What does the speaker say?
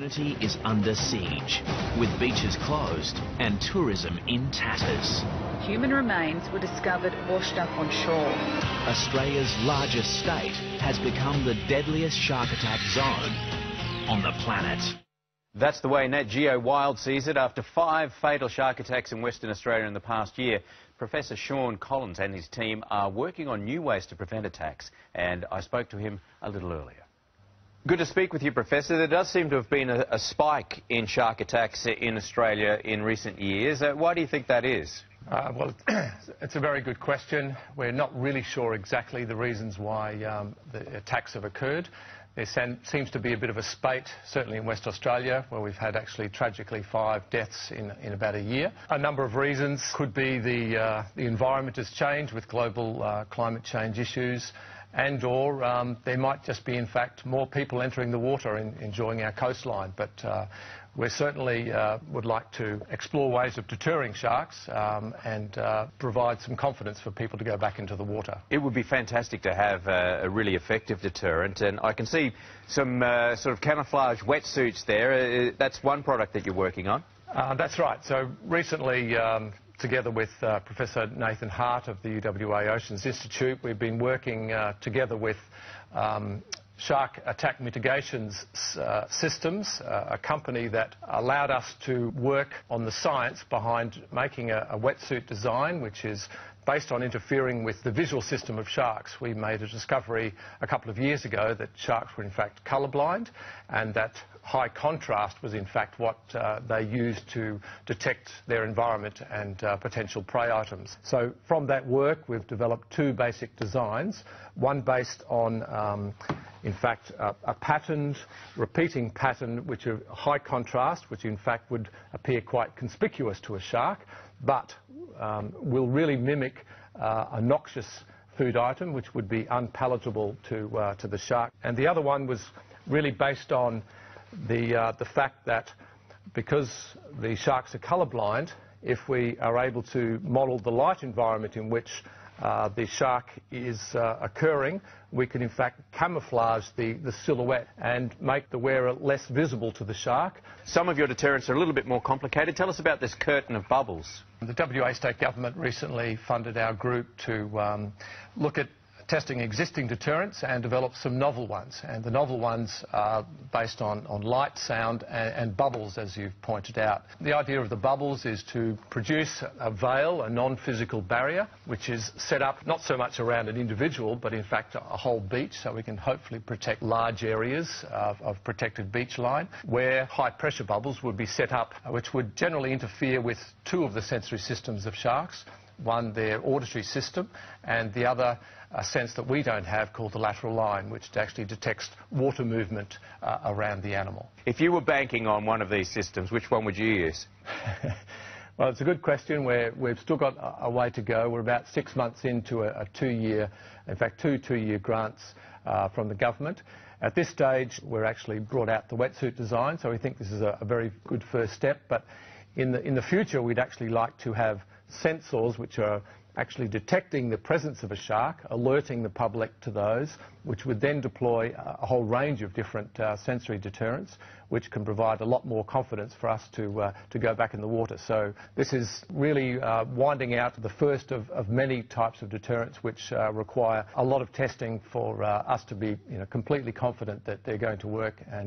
community is under siege, with beaches closed and tourism in tatters. Human remains were discovered washed up on shore. Australia's largest state has become the deadliest shark attack zone on the planet. That's the way Nat Geo Wild sees it. After 5 fatal shark attacks in Western Australia in the past year, Professor Sean Collins and his team are working on new ways to prevent attacks, and I spoke to him a little earlier. Good to speak with you, Professor. There does seem to have been a spike in shark attacks in Australia in recent years. Why do you think that is? Well, it's a very good question. We're not really sure exactly the reasons why the attacks have occurred. There seems to be a bit of a spate, certainly in West Australia, where we've had actually tragically 5 deaths in about a year. A number of reasons could be the environment has changed with global climate change issues, and/or there might just be, in fact, more people entering the water and enjoying our coastline. But we certainly would like to explore ways of deterring sharks and provide some confidence for people to go back into the water. It would be fantastic to have a really effective deterrent, and I can see some sort of camouflage wetsuits there. That's one product that you're working on. That's right. So recently, together with Professor Nathan Hart of the UWA Oceans Institute, we've been working together with Shark Attack Mitigation Systems, a company that allowed us to work on the science behind making a wetsuit design which is based on interfering with the visual system of sharks. We made a discovery a couple of years ago that sharks were in fact colourblind, and that high contrast was in fact what they used to detect their environment and potential prey items. So from that work we've developed 2 basic designs, one based on in fact a patterned repeating pattern which are high contrast, which in fact would appear quite conspicuous to a shark, but will really mimic a noxious food item which would be unpalatable to the shark. And the other one was really based on the fact that because the sharks are colourblind, if we are able to model the light environment in which the shark is occurring, we can in fact camouflage the silhouette and make the wearer less visible to the shark. Some of your deterrents are a little bit more complicated. Tell us about this curtain of bubbles. The WA State Government recently funded our group to look at testing existing deterrents and develop some novel ones. And the novel ones are based on light, sound and bubbles, as you've pointed out. The idea of the bubbles is to produce a veil, a non-physical barrier, which is set up not so much around an individual, but in fact a whole beach, so we can hopefully protect large areas of protected beach line, where high pressure bubbles would be set up, which would generally interfere with 2 of the sensory systems of sharks. One, their auditory system, and the other, a sense that we don't have called the lateral line, which actually detects water movement around the animal. If you were banking on one of these systems, which one would you use? Well, it's a good question. We've still got a way to go. We're about 6 months into a 2-year, in fact 2 2-year grants from the government. At this stage, we're actually brought out the wetsuit design, so we think this is a very good first step. But in the future, we'd actually like to have sensors which are actually detecting the presence of a shark, alerting the public to those, which would then deploy a whole range of different sensory deterrents, which can provide a lot more confidence for us to go back in the water. So this is really winding out the first of many types of deterrents which require a lot of testing for us to be completely confident that they're going to work. And